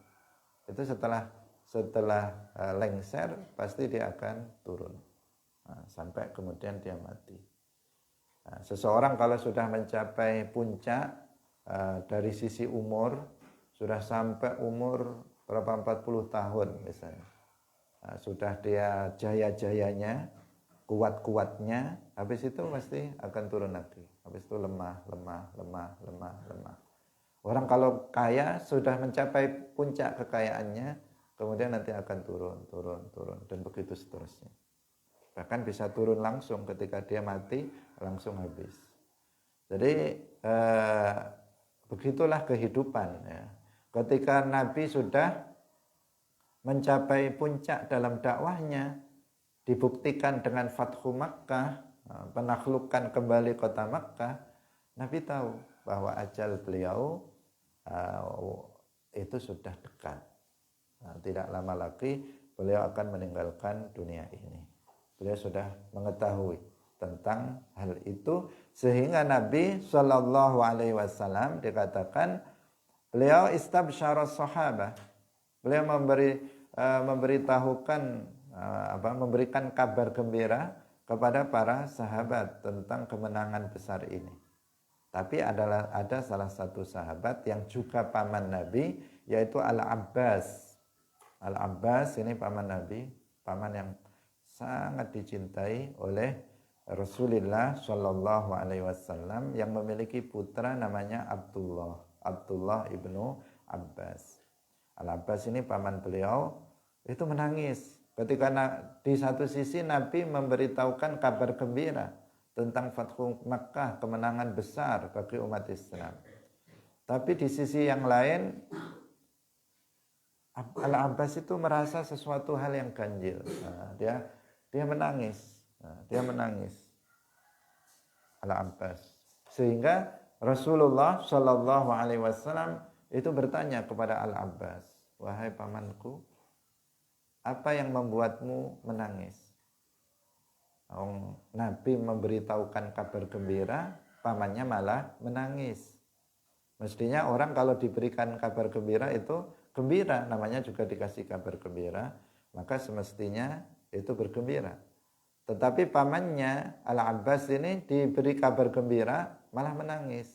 Itu setelah lengser, pasti dia akan turun. Nah, sampai kemudian dia mati. Nah, seseorang kalau sudah mencapai puncak, dari sisi umur sudah sampai umur berapa 40 tahun misalnya, sudah dia jaya-jayanya, kuat-kuatnya, habis itu pasti akan turun lagi. Habis itu lemah. Orang kalau kaya sudah mencapai puncak kekayaannya, kemudian nanti akan turun dan begitu seterusnya. Bahkan bisa turun langsung ketika dia mati, langsung habis. Jadi begitulah kehidupan ya. Ketika Nabi sudah mencapai puncak dalam dakwahnya, dibuktikan dengan Fathu Makkah, penaklukan kembali kota Makkah, Nabi tahu bahwa ajal beliau itu sudah dekat. Tidak lama lagi beliau akan meninggalkan dunia ini. Beliau sudah mengetahui tentang hal itu, sehingga Nabi Shallallahu Alaihi Wasallam dikatakan beliau istabsyara sahabah, beliau memberikan kabar gembira kepada para sahabat tentang kemenangan besar ini. Tapi ada salah satu sahabat yang juga paman Nabi, yaitu Al-Abbas. Al-Abbas ini paman Nabi, paman yang sangat dicintai oleh Rasulullah Shallallahu Alaihi Wasallam, yang memiliki putra namanya Abdullah ibnu Abbas. Al-Abbas ini paman beliau itu menangis ketika di satu sisi Nabi memberitahukan kabar gembira tentang Fathu Makkah, kemenangan besar bagi umat Islam. Tapi di sisi yang lain Al-Abbas itu merasa sesuatu hal yang ganjil. Nah, dia menangis. Dia menangis. Al-Abbas. Sehingga Rasulullah Shallallahu Alaihi Wasallam itu bertanya kepada Al-Abbas, wahai pamanku, apa yang membuatmu menangis? Nabi memberitahukan kabar gembira, pamannya malah menangis. Mestinya orang kalau diberikan kabar gembira itu gembira, namanya juga dikasih kabar gembira, maka semestinya itu bergembira. Tetapi pamannya Al-Abbas ini diberi kabar gembira malah menangis.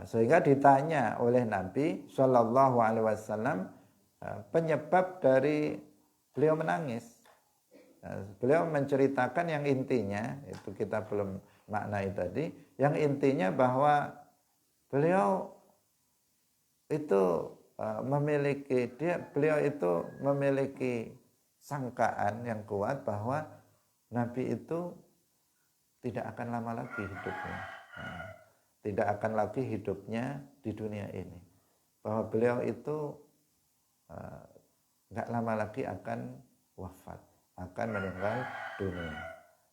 Sehingga ditanya oleh Nabi Shallallahu Alaihi Wasallam penyebab dari beliau menangis. Beliau menceritakan yang intinya, itu kita belum maknai tadi, yang intinya bahwa beliau itu beliau itu memiliki sangkaan yang kuat bahwa Nabi itu tidak akan lama lagi hidupnya. Tidak akan lagi hidupnya di dunia ini. Bahwa beliau itu nggak lama lagi akan wafat, akan meninggal dunia.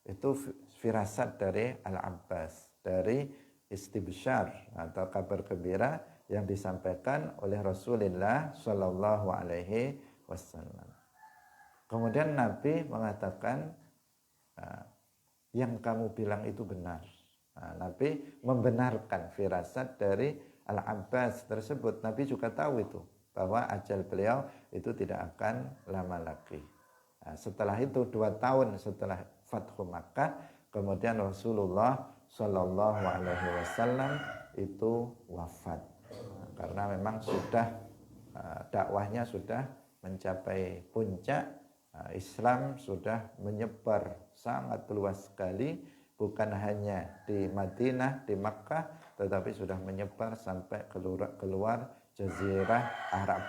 Itu firasat dari Al-Abbas, dari istibsyar atau kabar gembira yang disampaikan oleh Rasulullah Shallallahu Alaihi Wasallam. Kemudian Nabi mengatakan, yang kamu bilang itu benar. Nabi membenarkan firasat dari Al-Abbas tersebut. Nabi juga tahu itu, bahwa ajal beliau itu tidak akan lama lagi. Setelah itu 2 tahun setelah Fathu Makkah, kemudian Rasulullah Shallallahu Alaihi Wasallam itu wafat. Karena memang sudah dakwahnya sudah mencapai puncak. Islam sudah menyebar sangat luas sekali, bukan hanya di Madinah, di Makkah, tetapi sudah menyebar sampai keluar Jazirah Arab,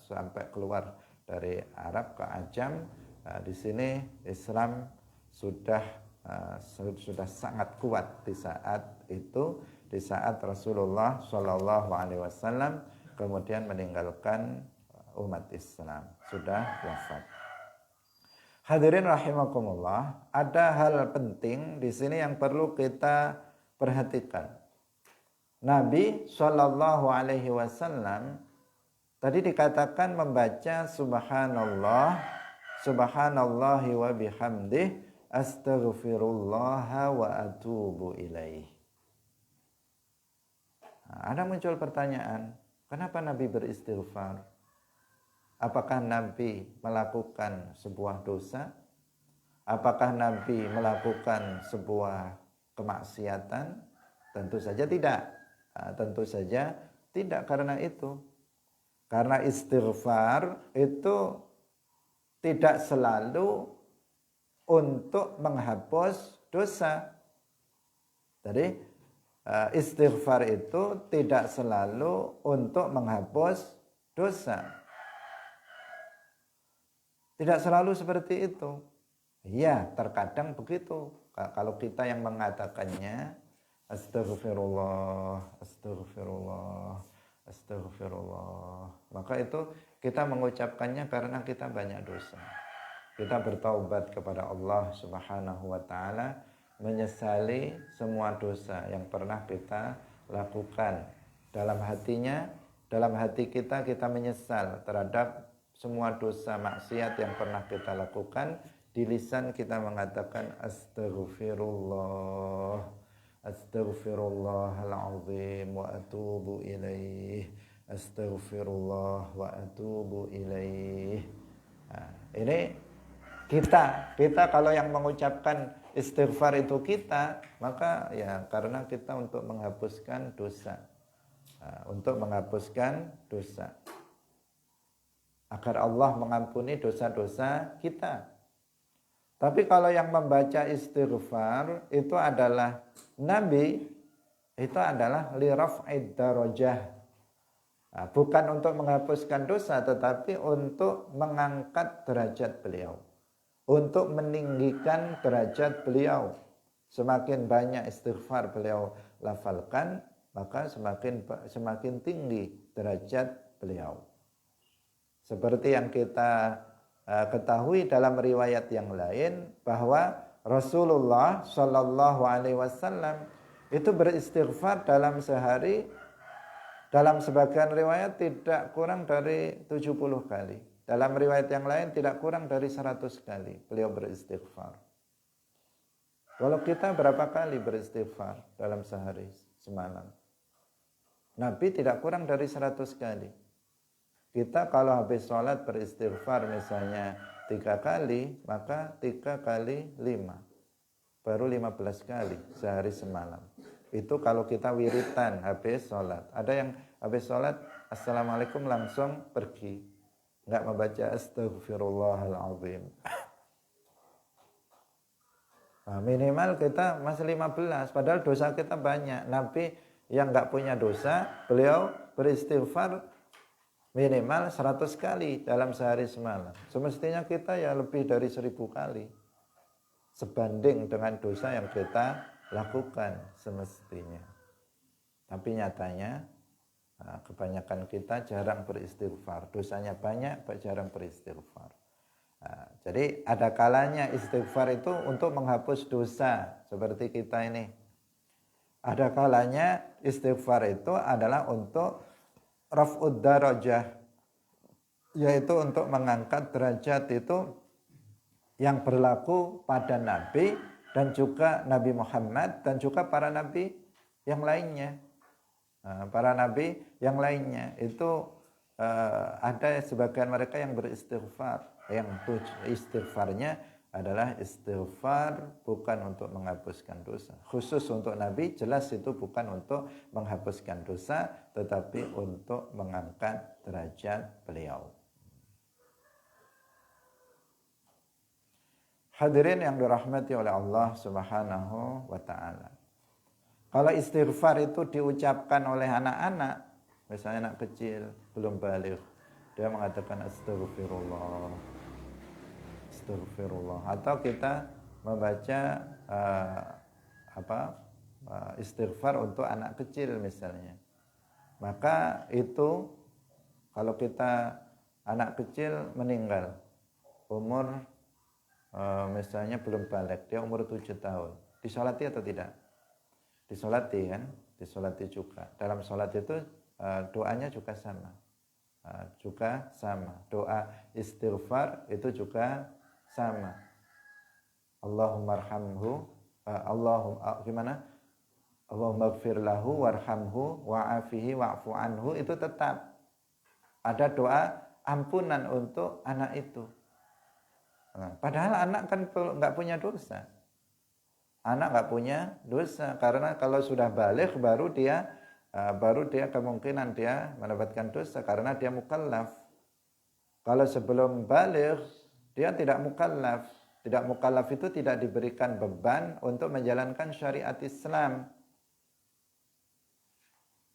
sampai keluar dari Arab ke Ajam. Di sini Islam sudah sangat kuat di saat itu, di saat Rasulullah Shallallahu Alaihi Wasallam kemudian meninggalkan umat Islam, sudah wafat. Hadirin rahimakumullah, ada hal penting di sini yang perlu kita perhatikan. Nabi Shallallahu Alaihi Wasallam tadi dikatakan membaca Subhanallah, Subhanallahi wa bihamdih, astaghfirullah wa atubu ilaih. Ada muncul pertanyaan, kenapa Nabi beristighfar? Apakah Nabi melakukan sebuah dosa? Apakah Nabi melakukan sebuah kemaksiatan? Tentu saja tidak. Tentu saja tidak karena itu. Karena istighfar itu tidak selalu untuk menghapus dosa. Jadi istighfar itu tidak selalu untuk menghapus dosa. Tidak selalu seperti itu. Iya, terkadang begitu. Kalau kita yang mengatakannya, astagfirullah, astagfirullah, astagfirullah, maka itu kita mengucapkannya karena kita banyak dosa. Kita bertaubat kepada Allah Subhanahu wa taala, menyesali semua dosa yang pernah kita lakukan. Dalam hati kita menyesal terhadap semua dosa maksiat yang pernah kita lakukan. Di lisan kita mengatakan astaghfirullah, astaghfirullahaladzim wa atubu ilaih, astaghfirullah wa atubu ilaih. Ini kita kalau yang mengucapkan istighfar itu kita, maka ya karena kita untuk menghapuskan dosa, untuk menghapuskan dosa, agar Allah mengampuni dosa-dosa kita. Tapi kalau yang membaca istighfar itu adalah Nabi, itu adalah li raf'id darajah. Bukan untuk menghapuskan dosa, tetapi untuk mengangkat derajat beliau, untuk meninggikan derajat beliau. Semakin banyak istighfar beliau lafalkan, maka semakin tinggi derajat beliau. Seperti yang kita ketahui dalam riwayat yang lain bahwa Rasulullah Shallallahu Alaihi Wasallam itu beristighfar dalam sehari, dalam sebagian riwayat tidak kurang dari 70 kali. Dalam riwayat yang lain tidak kurang dari 100 kali beliau beristighfar. Kalau kita berapa kali beristighfar dalam sehari semalam? Nabi tidak kurang dari 100 kali. Kita kalau habis sholat beristighfar misalnya 3 kali, maka 3 kali 5. Baru 15 kali sehari semalam. Itu kalau kita wiritan habis sholat. Ada yang habis sholat, assalamualaikum langsung pergi. Enggak membaca astaghfirullahaladzim. Nah, minimal kita masih 15, padahal dosa kita banyak. Nabi yang enggak punya dosa, beliau beristighfar minimal 100 kali dalam sehari semalam. Semestinya kita ya lebih dari 1000 kali. Sebanding dengan dosa yang kita lakukan semestinya. Tapi nyatanya kebanyakan kita jarang beristighfar. Dosanya banyak, jarang beristighfar. Jadi ada kalanya istighfar itu untuk menghapus dosa seperti kita ini. Ada kalanya istighfar itu adalah untuk raf'ud darajah, yaitu untuk mengangkat derajat itu yang berlaku pada Nabi dan juga Nabi Muhammad dan juga para Nabi yang lainnya. Para Nabi yang lainnya itu ada sebagian mereka yang beristighfar. Yang istighfarnya adalah istighfar bukan untuk menghapuskan dosa. Khusus untuk Nabi jelas itu bukan untuk menghapuskan dosa, tetapi untuk mengangkat derajat beliau. Hadirin yang dirahmati oleh Allah Subhanahu wa ta'ala. Kalau istighfar itu diucapkan oleh anak-anak, misalnya anak kecil belum balik, dia mengatakan astagfirullah, astagfirullah. Atau kita membaca istighfar untuk anak kecil misalnya. Maka itu kalau kita anak kecil meninggal umur misalnya belum balik, dia umur 7 tahun, disolati atau tidak? Disolati kan? Disolati juga. Dalam sholat itu doanya juga sama. Doa istighfar itu juga sama. Allahumma arhamhu, Allahumma gfir lahu warhamhu wa'afihi wa'fu anhu, itu tetap ada doa ampunan untuk anak itu. Padahal anak kan nggak punya dosa. Anak nggak punya dosa karena kalau sudah balik baru dia kemungkinan dia mendapatkan dosa karena dia mukallaf. Kalau sebelum balik dia tidak mukallaf. Tidak mukallaf itu tidak diberikan beban untuk menjalankan syariat Islam.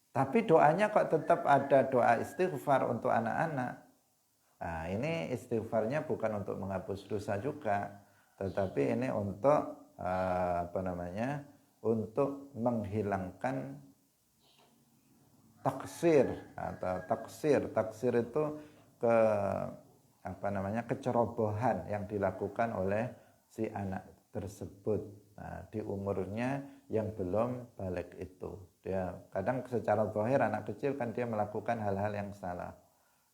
Tapi doanya kok tetap ada doa istighfar untuk anak-anak. Nah, ini istighfarnya bukan untuk menghapus dosa juga, tetapi ini untuk untuk menghilangkan taksir atau taksir itu kecerobohan yang dilakukan oleh si anak tersebut di umurnya yang belum balik itu. Dia kadang secara zahir anak kecil kan dia melakukan hal-hal yang salah,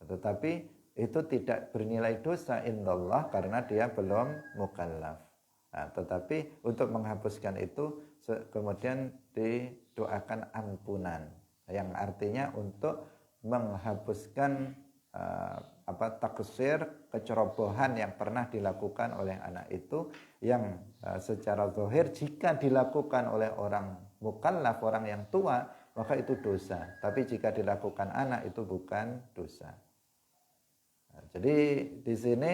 tetapi itu tidak bernilai dosa indallah karena dia belum mukallaf. Tetapi untuk menghapuskan itu kemudian didoakan ampunan, yang artinya untuk menghapuskan taksir, kecerobohan yang pernah dilakukan oleh anak itu, yang secara zahir jika dilakukan oleh orang mukallaf, orang yang tua, maka itu dosa. Tapi jika dilakukan anak itu bukan dosa. Jadi di sini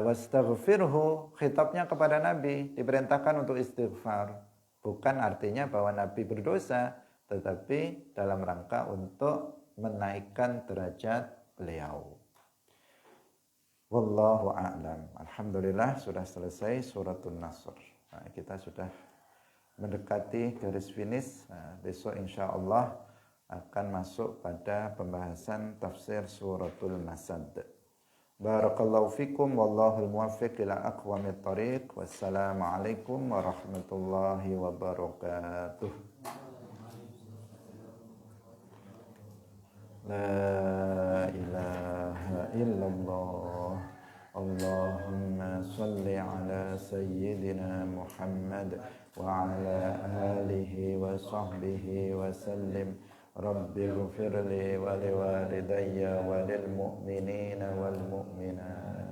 wastaghfirhu, khitabnya kepada Nabi, diperintahkan untuk istighfar. Bukan artinya bahwa Nabi berdosa, tetapi dalam rangka untuk menaikkan derajat beliau. Wallahu a'lam. Alhamdulillah sudah selesai suratul Nasr. Kita sudah mendekati garis finish. Nah, besok insya Allah akan masuk pada pembahasan tafsir suratul Masad. Barakallahu fikum wallahul muwaffiq ila aqwamit thariq. Wassalamualaikum warahmatullahi wabarakatuh. La ilaha illallah. Allahumma salli ala sayyidina Muhammad wa ala alihi wa sahbihi wa sallim. Rabbi ghfirli wa liwalidayya wa lil mu'minina wal mu'minat.